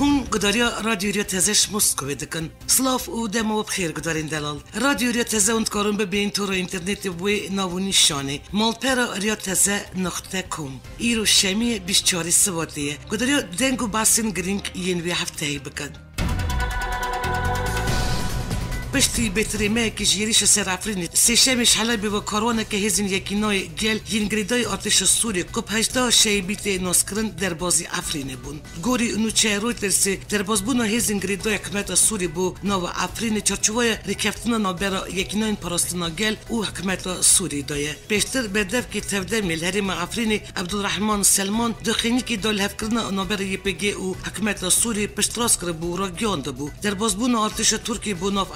هون قدریا رادیو تزش مسکوی دکن سلاف او دمو بخیر قدرین دلال رادیو تزه اند کارون ببین تو رو اینترنت و ناونی شانه مالپرا ریا تزه نقطه کم ایرو شمی 24 سواتیه قدریا دنگو باسن گرینگ ین وی هفته بکن بشتی بترمه که جیریش سر افرینی سیشمش حلبی و کاروانه که هزین یکی نای گل ین گریدای آتش سوری کب 18 شیبیت ناسکرن در بازی افرینی بون گوری اونو چه روی ترسی در باز بونا هزین گریدای حکمت سوری بو ناو افرینی چرچوای ریکفتنا نابرا یکی ناین پاراستنا گل او حکمت سوری دایه بیشتر بدف که تفده میل هریم افرینی عبدالرحمن سلمان دخینی که دال هفکرنا نابرا یپگی او حکمت سوری پشتراس کرد بو را گیانده بو در باز بونا آتش ترکی بو ناو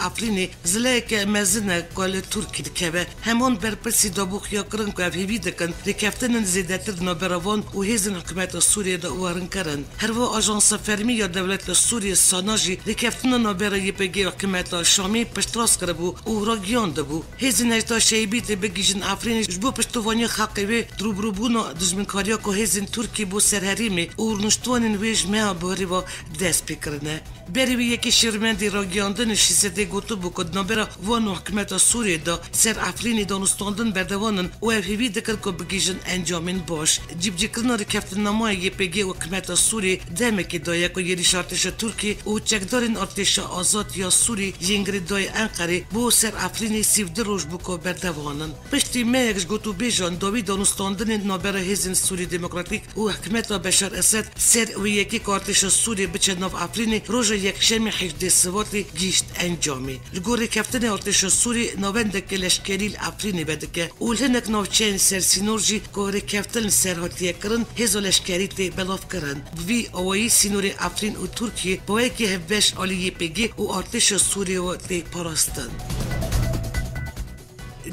زلیک مزنه کال ترکی دکه همون برپرسی دابوخ یا کرن که افهیوی دکن ریکفتن زیدتر نابروان و هیزن حکومت سوریه دا وارن کرن هر و آژانس فرمی یا دولت سوریه ساناجی ریکفتن نابرا یپگی حکومت شامی پشتراس کرد بو او را گیانده بو هیزن اجدا شیبیت بگیجن افرینی جبو پشتوانی خاقیوی دروبروبونا دجمنکاریا که هیزن ترکی بو سرهریمی او نشتوانین ویج مها باری و دست بکرنه بری یکی شرمندی را گیاندن شیسته گوتو بکد نبرا وان حکمت سوریه دا سر افرینی دانستاندن بردوانن و افهیوی دکر که بگیجن انجامین باش جیب جکرنا رکفت نمای یپگی و حکمت سوریه دمکی دایه که یریش ارتش ترکی و چکدارین ارتش آزاد یا سوری ینگری دای انقره بو سر افرینی سیفده روش بکو بردوانن پشتی میگش گوتو بیجان داوی دانستاندن نبرا هزین سوری دموکراتیک و حکمت بشار اسد سر و یکی که ارتش سوریه بچه ناف افرینی روژ یک شمی 18 سواتی گیشت انجامی لگوری کفتن ارتش سوری نوند که لشکریل افرینی بده که اولهنک نوچین سر سینورجی که کفتن سرهاتیه کرن هزو لشکری تی بلاف کرن وی اوایی سینور افرین و ترکیه باید که هفبش آلی پگی و ارتش سوری و تی پاراستن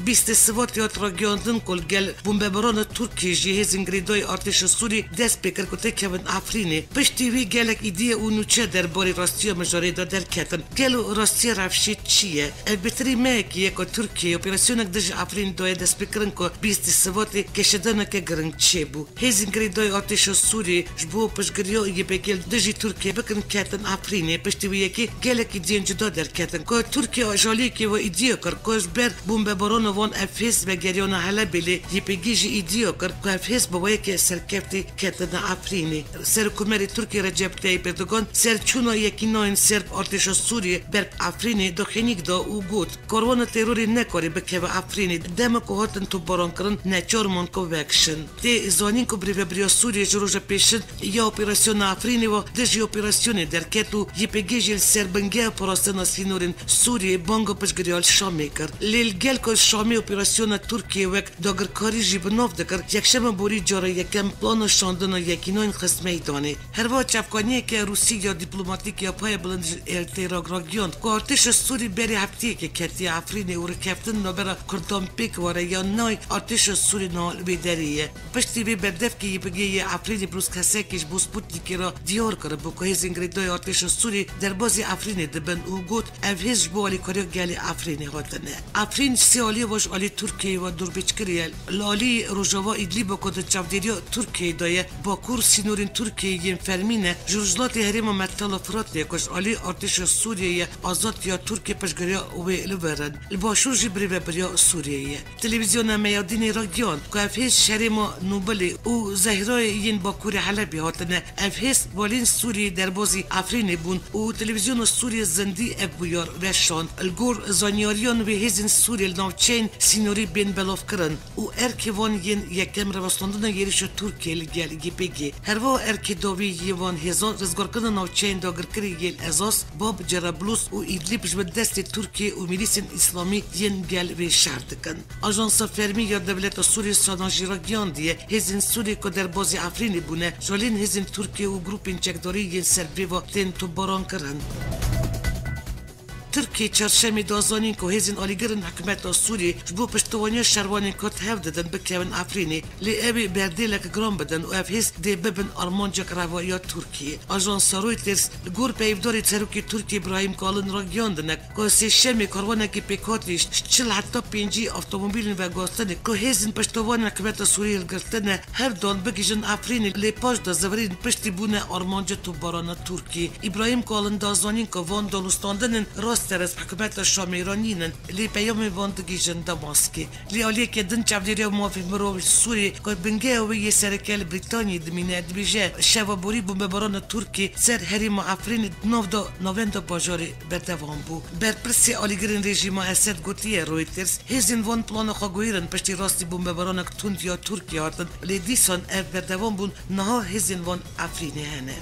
20 سوات را گیاندن کل گل بمباران ترکی جهاز انگریدای ارتش سوری دست بکر کته که من افرینه پشتی وی گلک ایده و نوچه در باری راستی مجاری دا در کتن گل راستی رفشید چیه البتری ماکی که ترکیه اپراسیونک دج افرین دای دست بکرن که 20 سوات کشیدن که گرنگ چه بو هز انگریدای ارتش سوری جبو پشگریو یه بگل دج ترکیه بکن کتن افرینه پشتی وی یکی گلک ایده جدا در کتن که ترکیه آجالی که و ایده کر که بر بمباران وان افیس و گریان حلبیلی یپگیج ایدیو کرد که افیس باید که سرکفتی کتن افرینی سر کمری ترکی رجب طیب اردوغان سر چونا یکی ناین سرب ارتش سوریه بر افرینی دخینیک دا او گود کاروان تروری نکاری بکه و افرینی دم که هاتن تو باران کرن نچار من که وکشن تی زانین که بریو بریا سوریه جروج پیشن یا اپراسیون افرینی و دجی اپراسیون در کتو یپگیج سر بنگه پراستن سینورین سوریه بانگو پشگریال شامی کرد لیل گل که شامی اپراسیون ترکیه وک داگرکاری جیبناف دکر یکشم بوری جاره یکم پلان شاندن یکی نوین قسمه دانه هر وقت چفکانیه که روسی یا دیپلماتیک یا پای بلند التراگراگیان که ارتش سوری بری هفته که کتی افرینی و رکفتن نبرا کردام پیک واره یا نای ارتش سوری نال بیدریه پشتی بی بردف که یپگی افرینی بروز کسه کش بو سپوتنیکی را دیار کرد بو که هز انگریدای ارتش سوری در بازی افرینی دبن او گوت اوهز بوالی کاریو گلی افرینی هاتنه افرین سیالی وش آلی ترکیه و دوربیچکریه لالی روجاوا ایدلیب کد چاودیریا ترکیه دایه باکور سینورین ترکیه ین فرمینه جورجلات هریم مطال فراتیه کش آلی ارتش سوریه آزاد یا ترکیه پشگریا و لورن الباشور جبری و بریا سوریه تلویزیون میادین راگیان که افهیز شریم نوبلی او زهرای ین باکور حلبی هاتنه افهیز والین سوریه در بازی افرین بون او تلویزیون سوریه زندی ابویار وشان الگور زانیاریان و هزین سوریه نوچین سینوری بین بلاف کرن او ارکیوان ین یکم روستاندن یریش ترکیه لگل بگی هر وا ارکی داوی یوان هزار رزگار کردن نوچین داگرکری یل ازاس باب جرابلوس او ایدلیبش به دست ترکیه و میلیسین اسلامی ین گل و شرد کن آژانس فرمی یا دولت سوریه ساناجی را گیاندیه هزین سوریه که در بازی افرینی بونه جالین هزین ترکیه و گروپین چکداری ین سربی و تین تو باران کرن ترکیه چهارشنبه دازانین که هزین آلیگرن حکومت سوری بو پشتوانی شروانی کت هف دادن بکیون افرینی لی ابی بردیلک گرام بدن و افهیس دی ببن آرمانجا کراویا ترکیه آژانس رویترز گور پیوداری تروکی ترکیه ابراهیم کالن را گیاندنک که سه‌شنبه کاروانکی پیکاتیش 40 حتی 5 اتومبیل و گاستن که هزین پشتوانی حکومت سوری گرفتن هر دان بگیجن افرینی لی پاش دا زورین پشتی بونه آرمانجا تو باران ترکیه ابراهیم کالن دازانین که وان دانستاندن راست از حکومت شام ایرانیین لی پیام وان دگیجن دماسکی لی آلیه که دن چابدیری موافق مرو سوری که بنگه و یه سرکل بریتانی دمینه دبیجه شوابوری بمباران ترکی سر هریم افرین نووندا باجاری بردوام بو برپرسی آلیگرین رژیم اسد گوتیه رویترز هزین وان پلان خواگویرن پشتی راستی بمباران تند یا ترکی هاتن لی دیسان اف بردوام بون نها هزین وان افرینی هنه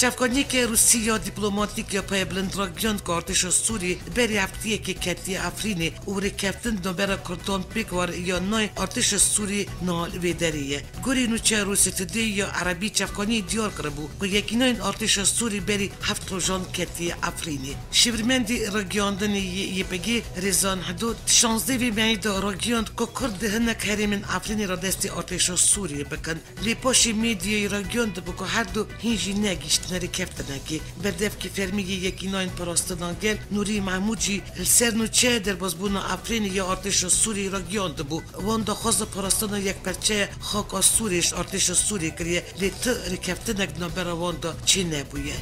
چفکانی که روسیه دیپلماتیک یا پای بلند را گیاند که ارتش سوری بری هفتیه که کتی افرینی او رکفتن دنبره کردان پیکوار یا نای ارتش سوری نال ویدریه گوری نوچه روسی تدی یا عربی چفکانی دیار کربو که یکی ناین ارتش سوری بری هفت روزان کتی افرینی شیورمندی را گیاندن یپگی ریزان حدود 16 مید را گیاند که کرد هنک هریمن افرینی را دستی ارتش سوری بکن لیپاشی میدیای را گیاند بو که هر دو هینجی نگیشت نرکفتنکی بردف که فرمیگی یکی ناین پراستنان گل نوری محمودجی السر نوچه در بازبونا افرین یا ارتش سوری را گیاند بو وان دا خواست پراستنان یک پرچه خاک سوریش ارتش سوری کریه لیت رکفتنک نبرا وان دا چی نبویه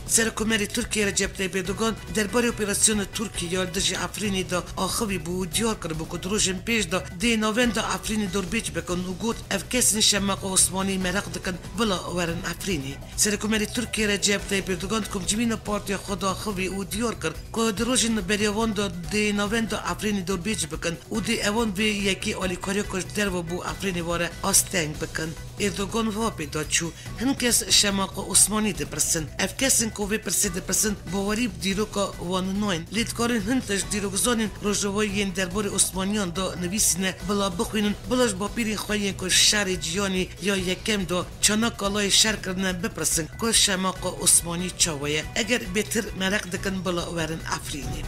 سرکومری ترکیه رجب طیب اردوغان درباره اپراسیون ترکیه یاردجی افرینی دا آخوی بو دیار کرد بو که دروژن پیش دا دی نوین دا افرینی دور بیچ بکن و گوت اف کسین شمق عثمانی مرق دکن بلا ورن افرینی سرکومری ترکیه رجب طیب اردوغان کم جمین پارتی خود آخوی و دیار کرد که دروژن بریوان دا دی نوین دا افرینی دور بیچ بکن و دی اوان بی یکی آلی کاری کش در و بو افرینی واره آستنگ بکن اردوغان واپی دا چو هنکس شمق عثمانی دپرسن اف کسین کوی پرسید پرسن باوری دیروکا وان ناین لیدکارن هنتش دیروگزانین روزوایین درباره عثمانیان دا نویسینه بلا بخوینن بلاش با پیری خواهین که شهر جیانی یا یکم دا چناک آلای شهر کردن بپرسن که شماق عثمانی چاویه اگر بهتر مرق دکن بلا ورن افرینی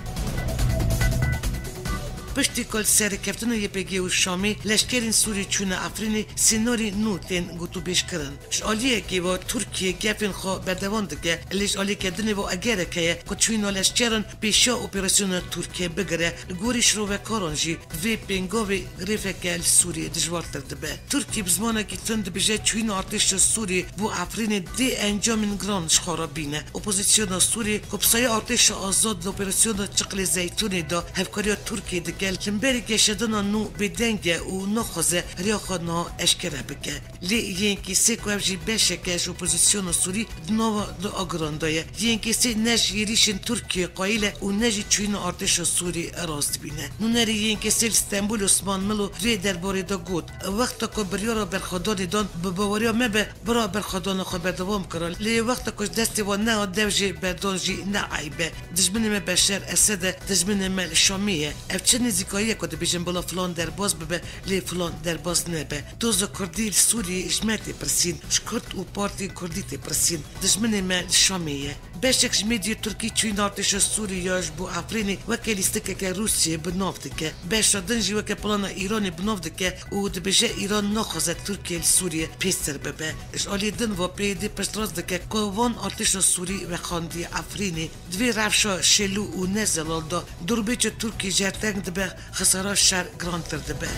پشتی کل سر کفتن یپگی و شامی لشکرین سوری چون افرینی سینوری نوتین گوتو بیش کرن شالیه که و ترکیه گفین خوا بردوان دکه لیش آلی کدنی و اگره که چون لشکرن پیشا اپراسیون ترکیه بگره گوریش رو و کارانجی وی پینگاوی گریفه که سوری دجوارتر دبه ترکیه بزمانه که تند بیشه چون ارتش سوری بو افرینی دی انجامین گرانش خرابینه اپوزیسیون سوری کبسای ارتش آزاد اپراسیون چقل زیتونی دا هفکاری ترکیه گل جنبری کشیدن نو بدنگه و نخوزه ریاخانا اشکره بکه لی یینکی سی کوابجی بشه کش اپوزیسیون سوری دنوا دو آگراندایه یینکی سی نج یریشن ترکیه قایله و نجی چوین ارتش سوری راست بینه نونری یینکی سی استانبول عثمان ملو ری درباره دا گود وقتا که بریارا برخادان دان بباوریا مبه برا برخادان خو بردوام کرال لی وقتا که دستی و نه دوجی بردانجی نه عیبه دجمن ما بشر اسد دجمن ما شامیه افچنی زیکایی که بیشتر بالا فلان درباز ببه لی فلان درباز نبه دوز کردی سوری اجماعی پرسین شکرد و پارتی کردی پرسین دشمن ما شامیه بشکش میدی ترکی چین ارتش سوری یاش بو افرینی وکلیسته که روسیه بنافته که بشادنجی وک پلان ایرانی بنافته که او دبیجه ایران نخوازه ترکیه سوریه پیستر ببه اشالی دن و پیدی پشتراز دکه کوان ارتش سوری و خاندی افرینی دوی رفشا شلو و نزلال دا دربیچ ترکی جرتنگ دبه خسارا شهر گرانتر دبه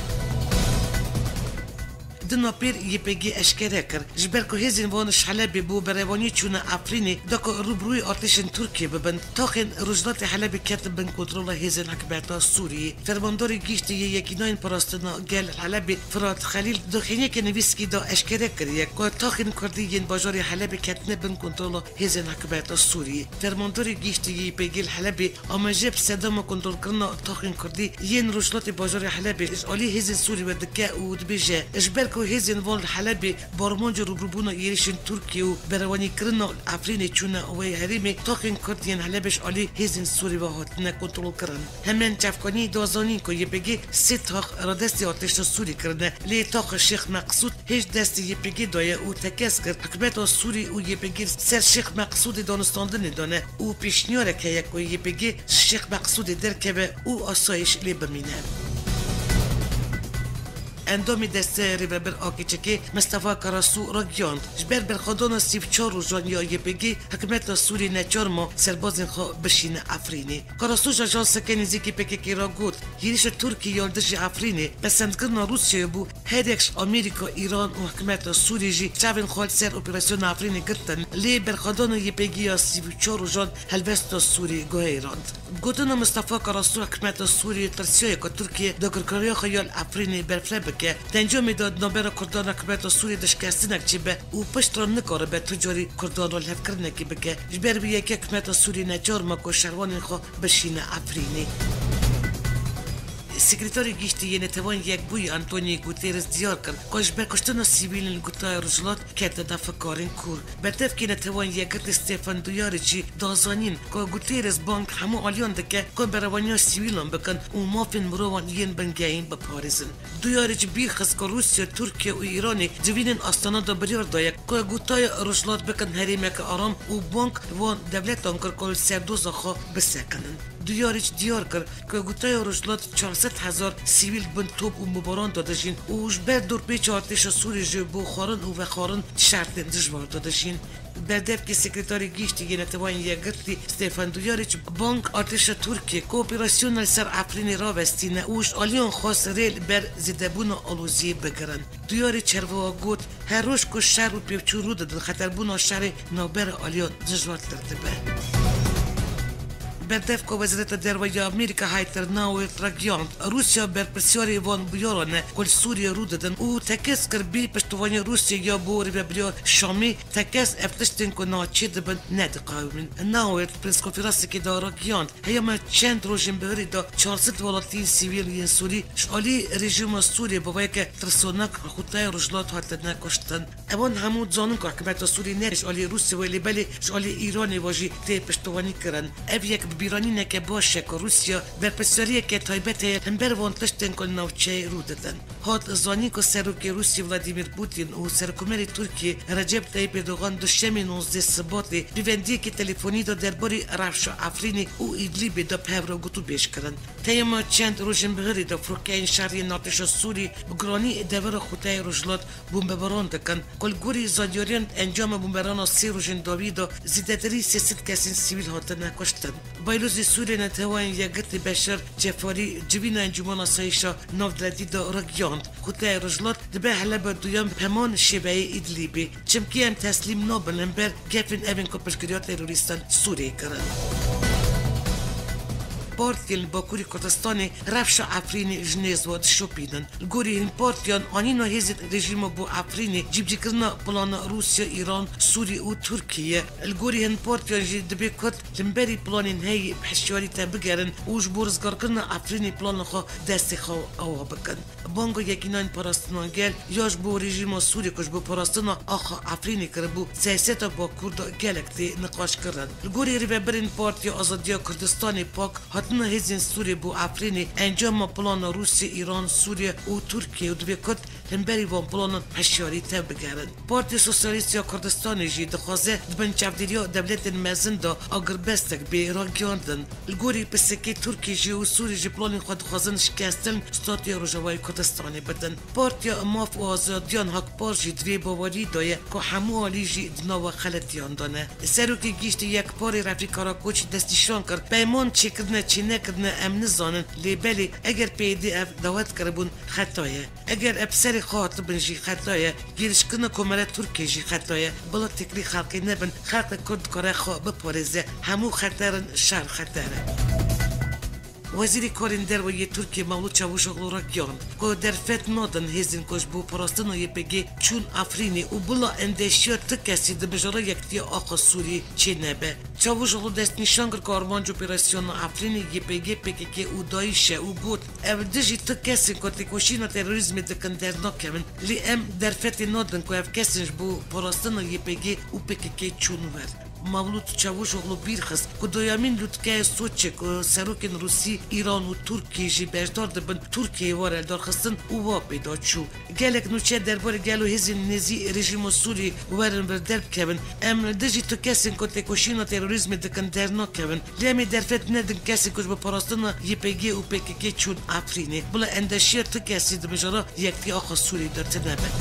دنا پیر یپگی اشکره کرد جبر که هزین وانش حلبی بو بروانی چون افرینی دکه روبروی ارتشن ترکیه ببند تاخن رجلات حلبی کتب بن کنترل هزین حکومت سوریه فرمانداری گیشتی یکی ناین پراستنا گل حلبی فرات خلیل دخینی که نویسکی دا اشکره کریه که تاخن کردی ین باجاری حلبی کتنه بن کنترل هزین حکومت سوریه فرمانداری گیشتی یپگی حلبی آماجب صدام کنترل کرنا تاخن کردی ین رجلات باجاری حلبی علی هزین سوری و دکه و دبیجه جبر کو هزین وال حلب بارمانج روبروبونا ایریشن ترکیه و بروانی کرنا افرین چونه و هریمه تاکن کردین حلبش علی هزین سوری و هاتنه کنترل کرن همین جفکانی دازانی که یه بگی سه تاق ردستی آتش سوری کرده لی تاق شیخ مقصود هیچ دستی یه بگی دایه او تکس کرد حکمت سوری او یه بگی سر شیخ مقصود دانستاندن دانه او پیشنیاره که یک یه بگی شیخ مقصود در که به او آسایش لی بمینه اندامی دسته ریبر آکیچکی مصطفی کراسو را گیاند جبر برخدان 34 روزان یا یه بگی حکمت سوری نچار ما سربازین خوا بشین افرینی کراسو جاجان سکنی زیکی پککی را گود یریش ترکی یالدش افرینی بسندگرنا روسیه بو هدکش امریکا ایران و حکمت سوری جی چاوین خوال سر اپراسیون افرینی گرتن لی برخدان یه بگی یا 34 روزان هلوست سوری گوهیراند گودن مصطفی کراسو حکمت سوری ترسیه که ترکیه دکرکاری خیال افرینی برفره که دنجام داد نابر کردان حکومت سوری دشکستنک چی به او پشت را نکاره به تجاری کردان را لحف کرنکی بگه جبر بیه که حکومت سوری نجار مکو شروان خو بشین افرینی سکرتاری گیشتی یه نتوان یک بوی انتونی گوتیرز دیار کرد کاش برکشتن سیویل گوتای رجلات کت دفع کارین کور برتف که نتوان یکت استفان دویاری چی دازانین که گوتیرز بانک همو آلیان دکه که بروانیا سیویلان بکن و مافین مروان یین بنگهین با پاریزن دویاری چی بیخست که روسیا ترکیه و ایرانی جوینین آستانا دا بریار دایک که گوتای رجلات بکن هریمک آرام و بانک وان دولتان کر کل سردوز خوا بسکنن دیاریچ دیار کرد که گوتای رجلات 400,000 سیویل بن توب و مباران دادشین و جبر دور پیچ آتش سوری جو بو خارن و وخارن شرط دجوار دادشین بردف که سکرتاری گیشتی یه نتوان یه گرتی ستیفان دویاریچ بانک آتش ترکیه کوپیراسیونل سر افرین را وستینه اوش آلیان خواست ریل بر زدبون آلوزی بگرن دویاریچ هروا گوت هر روش که شهر و پیوچو رو دادن خطربون شهر نوبر آلیان دجوار کرده به بردف که وزارت دروی امریکا هایتر ناویت را گیاند روسیا بر پرسیاری وان بیارانه کل سوریه رو دادن او تکس کر بی پشتوانی روسیا یا بوری و بریا شامی تکس افتشتین که ناچی دبن ندقاومین ناویت پرس کنفرانسی که دارا گیاند هیما چند روشن بهری دا 400 ولاتین سیویل سوری شالی رژیم سوریه باوی که ترسونک خودتای رجلات هاتد نکشتن اوان همون زانون که حکمت سوری نه شالی روسیا ولی بلی شالی ایرانی واجی تی پشتوانی کرن اف یک بیرانی که باشه که روسیا بر پسریه که تایبت هم بر وانتشتن کل نوچه رو دادن هات زانی که سروک روسی ولادیمیر پوتین و سرکومری ترکیه رجب طیب اردوغان دوشنبه 19 سبات بیوندی که تلفنی دا درباره رفش افرینی او ایدلیب دا پهرو گوتو بیش کردن تیما چند روشن بهری دا فروکین شهری ناتش سوری بگرانی دور خودای رجلات بمباران دکن کل گوری زادیاریان انجام بمباران 3 روشن داوی دا زیدتری 300 کسین سیویل هات نکشتن بایلوزی سوری نتوان یگت بشر جفاری جوین انجمان آسایشا نافدلدی دا رگیاند خودای رجلات دبه حلب دویم همان شبه ایدلیبی چمکی هم تسلیم نابلن بر گفین اوین کپشگریات تروریستان سوری کرن پارتیان باکوری کردستانی رفش افرینی جنیز واد شوپیدن گوری این پارتیان آنینا هزید رژیم بو افرینی جیبجی کرنا پلان روسیا ایران سوری و ترکیه الگوری این پارتیان جی دبی کد لمبری پلانین هی بحشیاری تا بگرن اوش بورزگار کرنا افرینی پلان خوا دستی خوا آوا بکن بانگو یکینان پاراستنان گل یاش بو رژیم سوری کش بو پاراستنا آخا افرینی کربو سیاستا با کرد گلکتی نقاش کردن الگوری ریبرین پارتی آزادیا کردستانی پاک هاتنا هزین سوری بو افرینی انجام پلان روسیه ایران سوریه و ترکیه و دوی کد لمبری وان پلان هشیاری تا بگرن پارتی سوسیالیست یا کردستانی جی دخوازه دبن چفدیریا دولت مزن دا اگر بستک به را گیاندن الگوری پسکی ترکی جی و سوری جی پلان خود دخوازن شکستن ستاتی روژاوای کردستانی بدن پارتی ماف و آزادیان حق پار جی دوی باوری دایه که همو آلی جی دناو خلطیان دانه سروکی گیشت یک پاری رفی کاراکوچ دستیشان کرد پیمان چکرنه چی نکردنه ام نزانن لیبلی اگر پیدی اف دعوت کربون خطایه اگر ابسری خاطبن جی خطایه گیرش کنه کمره ترکی جی خطایه بلا تکری خلقی نبن خلق کرد کاره خواه بپارزه همو خطرن شر خطره وزیر کارین در و ترکیه مولود چاوشوغلو را گیان که در فت نادن هزین کش بو پاراستن و بگی چون افرینی و بلا اندشیا تکسی ده بجاره یکتی آقا سوری چه نبه چاوشوغلو دست نشان کرد که آرمانج اپراسیون افرینی بگی پککی او دایشه او گود او دجی تکسی که تکوشین تروریسم دکن در نکمن لی ام در فت نادن که اف کسنج بو پاراستن و بگی او پککی چون ورد مولود چاوشوغلو بیرخست که دویامین لوتکه سوچه که سروکن روسی ایران و ترکیه جی بجدار دبن ترکیه وارل دارخستن او پیدا چو گلک نوچه درباره گلو هزین نزی رژیم سوری ورن بر درب کبن ام دجی تو کسین که تکوشین و تروریسم دکن در نکبن لیمی درفت ندن کسی که با پاراستن یپگی و پککی چون افرینه بلا اندشیر تو کسی دمجارا یکتی آخا سوری دارت نبن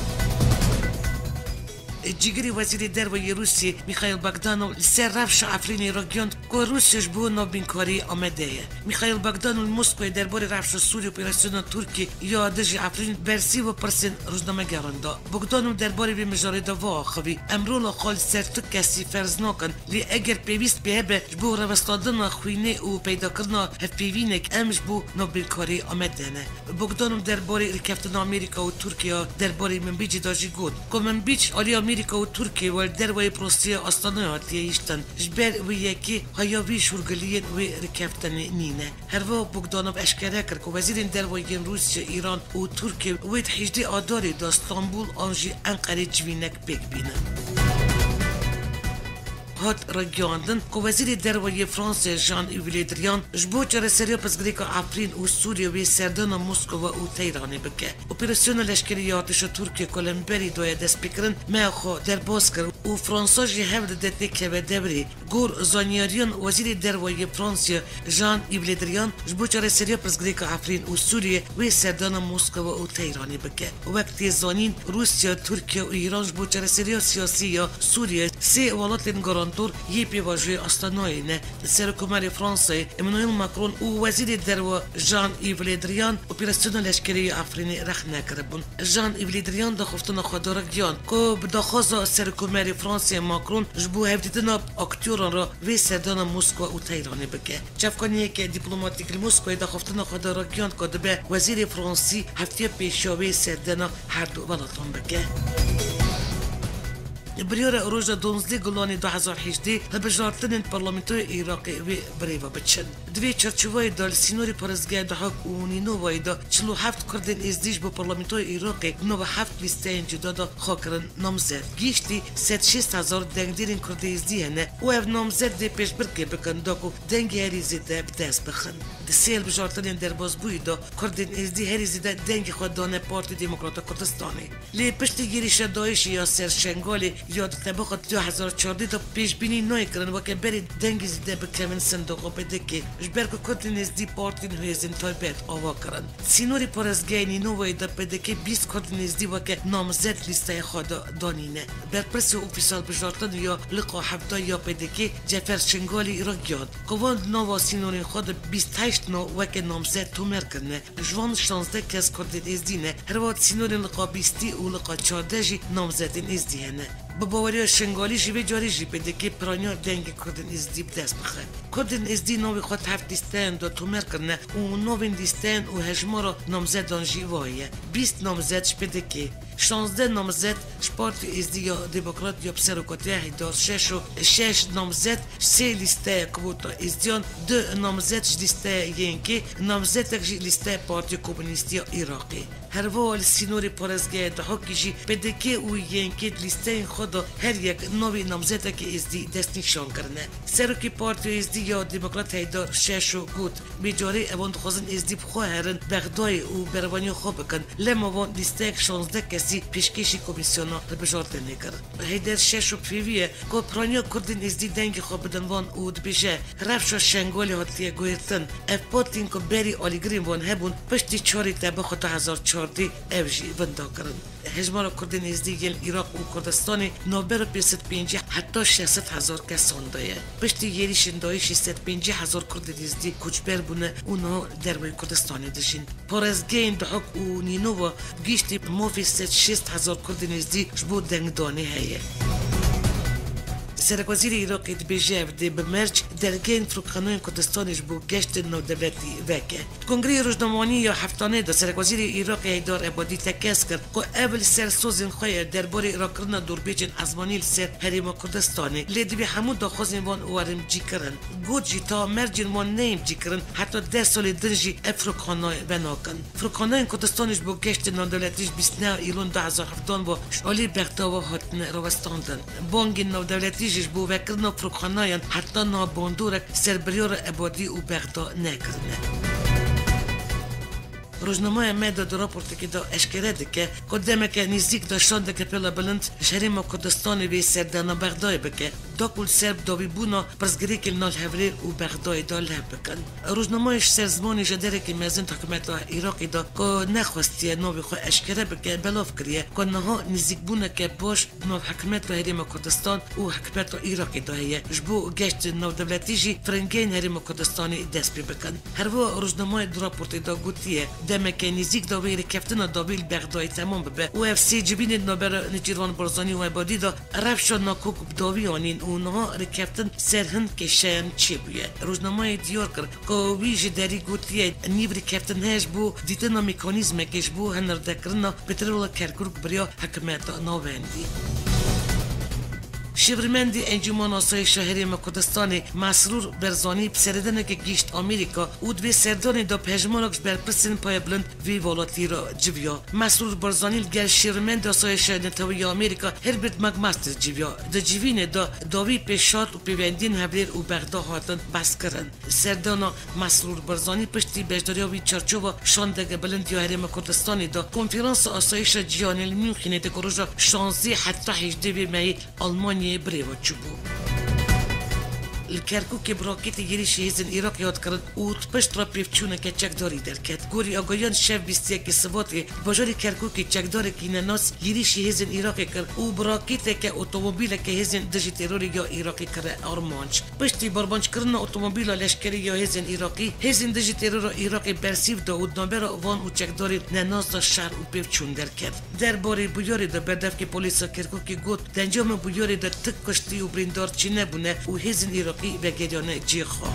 جیگری وزیر درباره روسیه میخائیل باگدانوف سر رفش افرینی را گیاند که روسیش بو نابینکاری آمده میخائیل باگدانوف مسکو درباره رفش سوری اپراسیون ترکی یا دژ افرین برسی و پرسین روزنامه گراندا باگدانوف درباره به مجارده واخوی امرول خال سر تو کسی فرض نکن لی اگر پیوست به بو روستادن خوینه و پیدا کردن هفپیوینک امش بو نابینکاری آمده نه باگدانوف درباره رکفتن آمریکا و ترکیه درباره منبیج داجی گود که منبیج آمریکا و ترکیه و درباره پروسی آستانه هاتیه ایشتن جبر و یکی هایاوی شورگلیت و رکفتن نینه هر وقت باگدانوف اشکره کرد که وزیر درباره روسیه ایران و ترکیه و 18 آداری دا استانبول آنجی انقره جوینک بک بینه هات را گیاندن که وزیر درباره فرانسه ژان ایو لی دریان جبو چرا سریع پسگریک افرین و سوریه و سردان مسکو و تهران بکه اپراسیون لشکری ارتش ترکیه کلمبری دوی دست بکرن مخو در باز کرد و فرانسه جی هفت دته که به دبری گور زانیاریان وزیر درباره فرانسه ژان ایو لی دریان جبو چرا سریع پسگریک افرین و سوریه و سردان مسکو و تهران بکه وقتی زانین روسیه ترکیه و ایران جبو چرا سریع سیاسی یا سوریه سه ولات لنگران دور یه پیواژوی آستانایی نه سرکوماری فرانسه امانوئل ماکرون و وزیر درباره ژان ایو لی دریان اپراسیون لشکری افرینی رخ نکردن ژان ایو لی دریان دخفتن خودرا گیان که بداخوز سرکوماری فرانسه ماکرون جبو هفدیدن اکتوران را و سردان مسکو و تهران بکه چفکانی که دیپلماتیک مسکو دخفتن خودرا گیان که به وزیر فرانسی هفته پیشاوی سردان هر دو ولاتان بکه بریار روز 12 گلانی 2018 لبجارتن پارلمانتوی عراقی و بریوا بچن دوی چرچوای دال سینوری پرزگاه دهاک و نینوای دا 47 کردن ازدیج با پارلمانتوی عراقی 97 لیستین جدا دا خاکرن نامزد گیشتی 6,000 دنگدیرین کرده ازدی هنه و او نامزد دی پیش برکه بکن داکو دنگی هریزی دا بدست بخن دسیل بجارتن در بازبوی دا کردن ازدی هریزی دا دنگی خود دانه پارتی دموکراتا کردستانی لی پشتی گیریش دایش یا سرشنگالی یاد طبقه 2014 تا پیش بینی نوی کردن و که بری دنگی زیده بکمن صندوق بده که جبر که کردن از دی پارتی نویزن تایبت آوا کردن سینوری پرزگینی نوی دا بده که 20 کردن از دی و که نامزد لیسته خود دانینه بر پرس اوفیسال بجارتن یا لقا هفته یا بده که جفر شنگالی را گیاد قوان نوا سینوری خود 28 نو و که نامزد تومر کرنه جوان 16 کس کردن از دی نه هر وقت سینوری لقا 20 و لقا 14 جی نامزدین از دی هنه با باوری شنگالی جیبه جاری جیبه ده که پرانیا دنگ کردن از دی دست بخه کردن از دی نوی خود هفت دیستن دا تومر کرنه و نوین دیستن و هجمارا نامزدان جیوایه 20 نامزد شپده که 16 نامزد شپارتی از دی یا دموکرات یا پسروکاته هیدار 6 نامزد 3 لیسته کوتا از دیان 2 نامزد لیسته ینکی نامزد تکجی لیسته پارتی کمونیستی عراقی هر وال سینوری پرزگاه دهاکی جی بده که او ینکی لیسته خدا هر یک نوی نامزد که از دی دست نشان کرنه سروکی پارتی از دی یا دموکرات هیدار 6 گود بیجاری اوان خوزن از دی بخواهرن بغدای و بروانی خوب بکن لما وان لیسته 16 کسی پیشکشی کمیسیونا بجارت نکرد هیدر 6 پیویه که پرانیا کردن از دی دنگ خوب بدن وان او دبیجه رفشا شنگالی هاتیه گویرتن اف پاتین که بری آلیگرین وان هبون پشتی چاری طبقه 2014 اوجی وندا کرن هجمار کردن از دی گل عراق و کردستانی نوبر 550 حتی 600,000 کسان دایه پشتی یری شندایی 650,000 کردن از دی کچبر بونه اونو دروی کردستانی دشین پرزگین دهاک و نینو گیشتی موفی 6,000 کردن از دی جبو دنگ دانی هیه سرکوزیر عراقی دبیجه دی بمرج درگین فروخانه کردستانش بو گشت نودولتی وکه کنگره روزنامه‌نی یا هفتانه دا سرکوزیر عراقی هیدار عبادی تکس کرد که اول سرسوزین خواه درباره راکرنا دوربیجن ازمانیل سر حریم کردستانی لیدی به همون داخوزین وان وارم جی کرن گود جی تا مرجین وان نیم جی کرن حتی 10 سال دنجی افروخانه بناکن فروخانه کردستانش بو گشت نودولتیش 29 ایلون 2017 و شالی بغداد هاتن روستاندن بانگ نودولتیش بو وکرنا فروخانه حتی ناباندورک سربریار عبادی و بغداد نکرنه روزنامه مدا در راپورتی که دا اشکره که قدمه که نزدیک داشتن که پلا بلند شهریم کردستان وی سردانا بغداد بکه دا کل سرب داوی بونا پرزگری که نال هوری و بغداد دا لب بکن روزنامهش سرزمانی جدره که مزن حکومت عراقی دا که نخواستی نوی خو اشکره بکه بلاف کریه که نها نزدیک بونه که باش نو حکومت حریم کردستان و حکومت عراقی دا هیه جبو گشت نو دولتیجی فرنگین حریم کردستانی دست بی بکن هر و روزنامه در راپورتی دا گوتیه دمکه نزدیک داوی رکفتن داویل بغداد تمام ببه و اف سی جبین نوبر نجیروان برزانی و عبادی دا رفش ناکوک داوی آنین اونها رکفتن سرهن کشن چی بویه روزنامه دیار کرد که ویژه داری گوتیه نیو رکفتن هش بو دیتنا میکانیزم کش بو هنردکرنا بترول کرکرک بریا حکمت ناوندی شیورمندی انجمن آسایش حریم کردستان مسرور برزانی بسردن که گیشت آمریکا و دوی سردان دا پژمانکش برپرسین پای بلند وی والاتی را جویا مسرور برزانی گر شیورمند آسایش نتوی آمریکا هربرت مگماستر جویا دا جوین دا داوی پیشات و پیوندین هبلیر و بغداد هاتن بس کرن سردان مسرور برزانی پشتی بجداریا وی چارچوبا شاندگ بلند یا حریم کردستان دا کنفرانس آسایش جهانی میونخینه دا گروژا 16 حتی 18 می آلمانی بريو تشوفوا الكركوك براكيت يجري شهيزن العراق ياد كرد و تبشت را بيفتشونا كتشك داري دركت غوري اغايان شف بيستيك سواتي بجاري كركوك تشك داري كينا ناس يجري شهيزن العراق كر و براكيت ك اوتوموبيل كهيزن دجي تيروري يا عراقي كر ارمانش بشتي بربانش كرنا اوتوموبيل لشكري يا هيزن عراقي هيزن دجي تيرور عراقي برسيف داود نامبر وان و تشك داري ناس شهر و بيفتشون دركت درباري بياري د بدف كي پوليسا كركوك گوت دنجام بياري د تك كشتي و بريندار چي نبونه و هيزن عراقي بگیرانه جیخا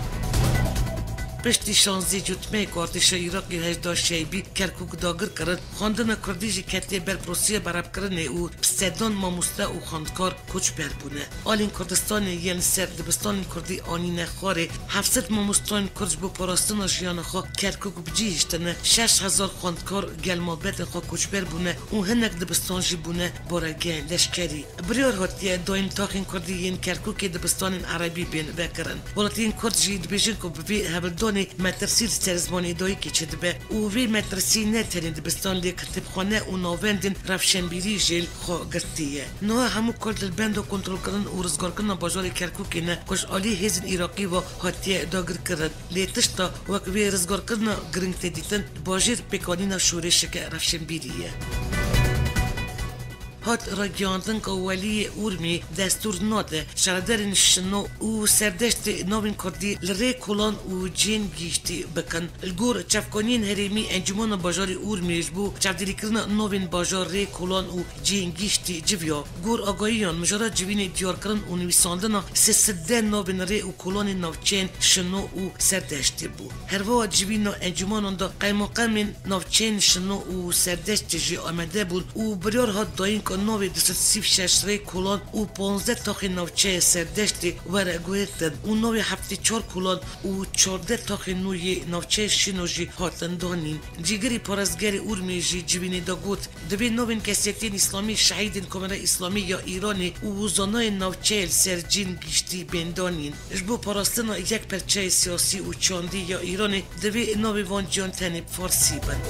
پشتی شانزی جوتمه کارتش عراقی هجدا شیبی کرکوک داگر کرد خواندن کردیجی کتی بر پروسیه براب کرنه او پسدان ماموسته او خواندکار کوچ بر بونه آلین کردستان یل سر دبستان کردی آنی نخواره 700 ماموستان کرد بو پاراستان جیان خوا کرکوک بجیشتنه 6000 خواندکار گلمابت خوا کوچ بر بونه او هنک دبستان جی بونه بارگه لشکری بریار هاتیه دایم تاخین کردی ین کرکوک دبستان عربی بین بکرن ولاتین کرد جی دبیجن کو بی هبلدان مدرسه سرزمانی دایی که چه دبه او وی مدرسه نترین دبستان لی کتبخانه و ناوندین رفشنبیری جیل خواه گرتیه نه همو کرد البند و کنترل کردن و رزگار کردن بازار کرکوکی نه کش آلی هیزن عراقی و حاتیه داگر کرد لی تشتا وک وی رزگار کردن گرنگ تدیتن باجیر پیکانین شورش که رفشنبیریه هات راگیاندن که ولی اورمی دستور ناده شردرین شنو و سردشت نوین کردی لری کلان و جین گیشتی بکن الگور چفکانین هریمی انجمن بازار اورمیش بو چفدری کردن نوین بازار ری کلان و جین گیشتی جویا گور آگاهیان مجرد جوین دیار کردن و نویساندن سسده نوین ری و کلان نوچین شنو و سردشتی بو هر وقت جوین انجمن دا قیمقام نوچین شنو و سردشت جی آمده بود و بریار هات داین نوی 236 ری کلان و 15 تاخی نوچه سردشتی ورگویتن و نوی 74 کلان و 14 تاخی نوی نوچه شینوژی هاتن دانین جیگری پارزگری اورمی جی جوینی دا گوت دوی نوین کسیتین اسلامی شهیدین کمره اسلامی یا ایرانی و زانای نوچه سرجین گیشتی بندانین جبو پاراستن یک پرچه سیاسی و چاندی یا ایرانی دوی نوی وان جان تنی فارسی بند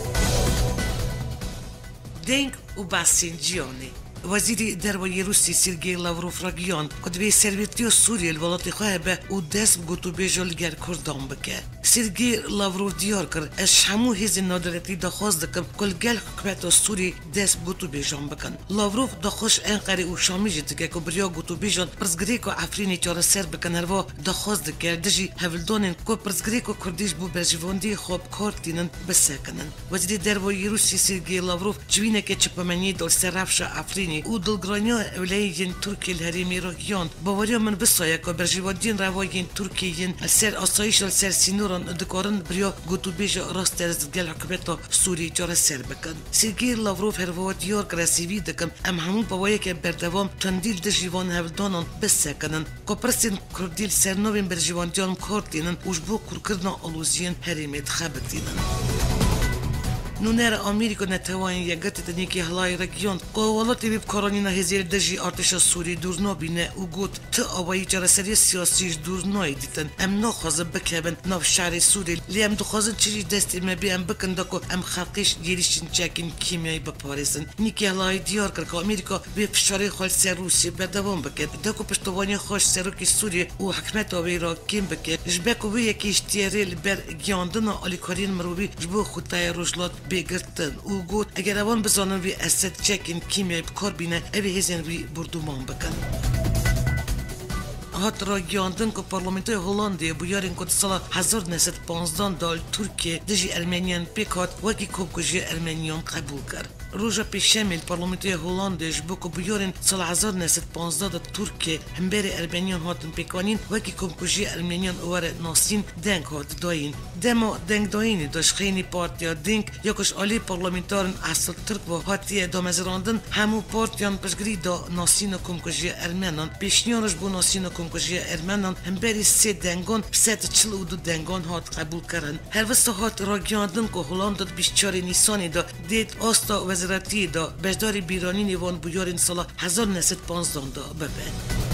دنگ و باسنجیانی وزیر درباره روسی سرگئی لاوروف راگیان که به سرویتیو سوریه الولات خواه به او دست گوتو بیجال گر کردان بکه سرگئی لاوروف دیار کرد از همو هیز نادرتی دخواست دکم کل گل حکمت سوری دست گوتو بیجان بکن لاوروف دخوش انقره و شامی جدگه که بریا گوتو بیجان پرزگری که افرینی چاره سر بکن هروا دخواست دکه دجی هولدانین که پرزگری که کردیش بو برجواندی خواب کارتینن بسکنن وزیر درباره روسی سرگئی لاوروف جوینه که چپمنی دل سرفش افرین آفرینی و دلگرانیا اولیین ترکی الهریمی را گیاند باوریا من بسایه که برجیوادین روایین ترکیین سر آسایش سر سینوران دکارن بریا گوتو بیج راست درز گل حکومت سوری جار سر بکن سرگی لاوروف هر دیار کرسیوی دکم ام همون باویه که بردوام تندیل دجیوان هفدانان بسکنن کپرسین کردیل سرنوین برجیوان کردینن وجبو کرکرنا آلوزین هریمت خبتینن نونر آمریکا نتوانی یگت تنیکی هلای رگیون قوالات بیب کارانینا هزیر دژی ارتش سوری دورنا بینه و گوت ت آوایی جرسری سیاسیش دورنای دیتن ام نخواز بکبن ناف شهر سوری لیم دخوازن چیزی دستی مبی ام بکن دکو ام خلقیش گیریشین چکین کیمیایی بپارزن نیکی هلای دیار کرد که آمریکا به فشاری خال سر روسی بردوام بکد دکو پشتوانی خوش سروکی سوری و حکمت آوی را کیم بکد جبکو به یکیش تیریل بر گیاندن آلیکارین مروبی جبو خودتای روشلات بگرتن او گوت اگر اوان بزانن وی اسد چکین کیمیایی بکار بینه اوی هزین وی بردومان بکن هات را گیاندن که پارلمانتای هلندی بیارین که سال 1915 دال ترکیه دژی ارمنیان پیکات وکی کوبکجی ارمنیان قبول کرد روزا پیشمیل پارلمانتای هلندیش بو که بیارین سال 1915 دال ترکیه همبر ارمنیان هاتن پیکانین وکی کوبکجی ارمنیان اوار ناسین دنگ هات داین دما دنگ داینی داش خیلی پارتیا دنگ یکش عالی پارلمانتارن اصل ترک و هاتی دامزراندن همو پارتیان پشگری دا ناسین کوبکجی ارمنان پیشنیانش بو ناسین کومکجی ارمنان هم بری سه دنگان سه چلو دو دنگان هات قبول کردن هر وسط هات را گیاندن که هلند 24 نیسانی دا دید آستا وزارتی دا بجداری بیرانی نیوان بیارین سال 1915 دا ببین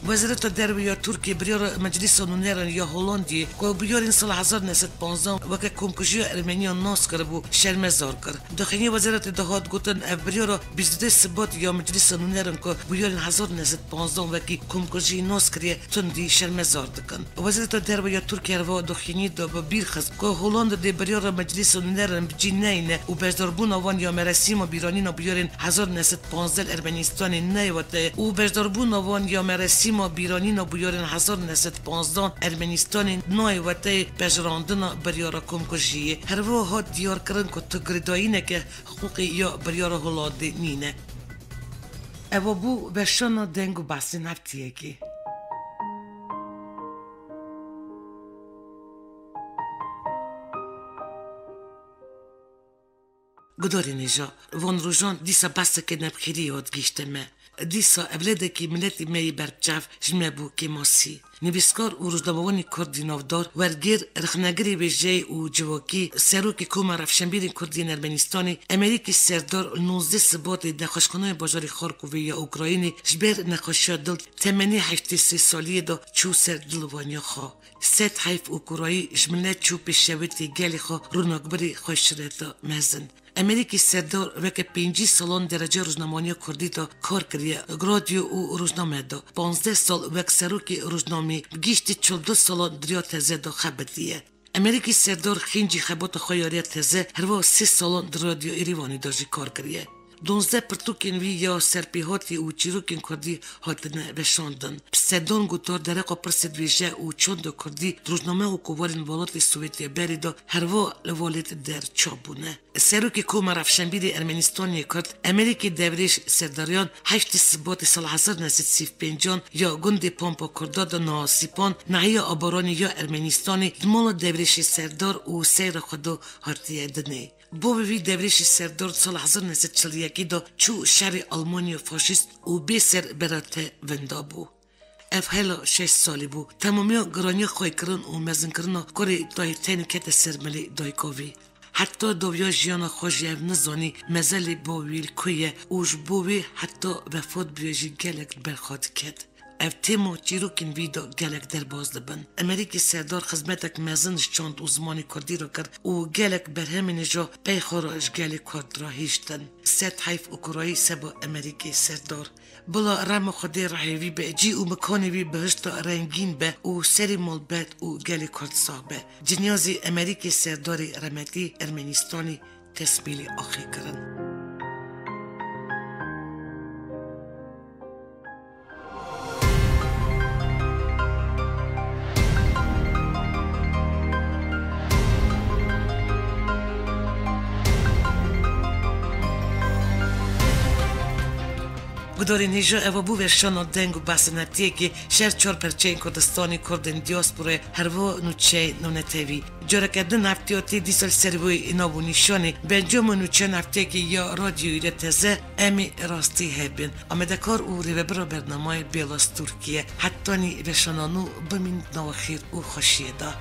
وزارت دربیا ترکیه بریار مجلس نونران یا هلندی که بیارین سال 1915 وقت کومکجی ارمنیان ناس کرد و شرمزار کرد. داخلی وزارت دهات گفتن بریار 22 سبات یا مجلس نونران که بیارین 1915 وقت کومکجی ناس کردی تندی شرمزار دکن. وزارت دربیا ترکیه رو داخلی دا با بیرخز که هلند دی بریار مجلس نونران بجینین و بجداربون آوان یا مراسم بیرانی بیارین 1915 ارمنستانی نیوته و بجداربون آوان یا مراسم ما بیرانی بیارن 1915 ارمنستان نوع وقتی بجراندن بریار کومکجی هر روها دیار کردن که تگریدایی نه که حقوقی یا بریار هلندی نینه اوا بو بشان دنگو بحث نفتیه که گداری نجا وان روزان دیسا بسته که نبخیری یاد گیشته مه دیسا اولاده که ملتی می برچف جمعه بو که ماسی نویسکار و روزنامه‌وانی کردی نافدار ورگیر رخنگری به جای و جواکی سروک کوما رفشنبیر کردی ارمنستانی امریکی سردار 19 سبات نخوشخانه بازار خارکوفی یا اوکراینی جبر نخوشی دل تمنی 83 سالی دا چو سر دلوانی خوا ست حیف اوکرایی جمله چو پیشویتی گلی خوا روناکبری خوشرتا مزن امریکی سردار وکه 5 سالان درجه روزنامه‌وانی کردی تا کار کردی رادیو و روزنامه دا 15 سال وک سروکی روزنامه گیشتی 42 سالان دریا تزه دا خبتیه امریکی سردار خینجی خبات خیاری تزه هر و 3 سالان در رادیو ایریوانی داشتی کار کردیه 12 پرتوکین وی یا سرپیهاتی و چیروکین کردی هاتن بشاندن پسدان گوتار درقا پرسد ویژه و چند کردی روزنامه و کوارین والات سوویتی بری دا هر و لوالت در چابونه سروکی کوما رفشنبیر ارمنستانی کرد امریکی دوریش سرداریان 8 سبات سال 1935 یا گند پامپا کرداد ناسیپان نعی آبارانی یا ارمنستانی دمال دوریش سردار و سیر خودو هارتیه دنه بو وی دوریش سردار سال 1941 دا چو شهر آلمانی فاشیست و بی سر براته وندابو اف هلا 6 سالی بو تمامی گرانی خواه کرن و مزن کرن کاری دای تین کت سرملی دایکاوی حتی دویا جیانا خوشیو نزانی مزلی باویل کویه اوش بوی حتی وفات بیاجی گلک برخواد کد اف تیمو چیروکین ویدا گلک در باز دبن امریکی سردار خدمتک مزنش چاند و زمانی کردی رو کرد و گلک برهمین جا پی خوراش گلک کرد را هیشتن ست حیف اوکرایی سبا امریکی سردار بلا رم خودی رحیوی به جی و مکانی وی بهشت رنگین به و سری مالبت و گلی کرد صاحبه جنیازی امریکی سرداری رمتی ارمنستانی تسمیلی آخی کرن بداری نیجا او بو شانو دنگو باسنتی که شهر 4% کردستانی کردن دیاسپوره هر و نوچه نونتوی جرا کردن نفتیاتی دیسال سروی نابو نشانی بنجام نوچه نفتی که یا رادیوی رتزه امی راستی هبین آمدکار او ریو برا برنامه بیلاس ترکیه حتی نی به شانانو بمین نواخیر او خوشیه دا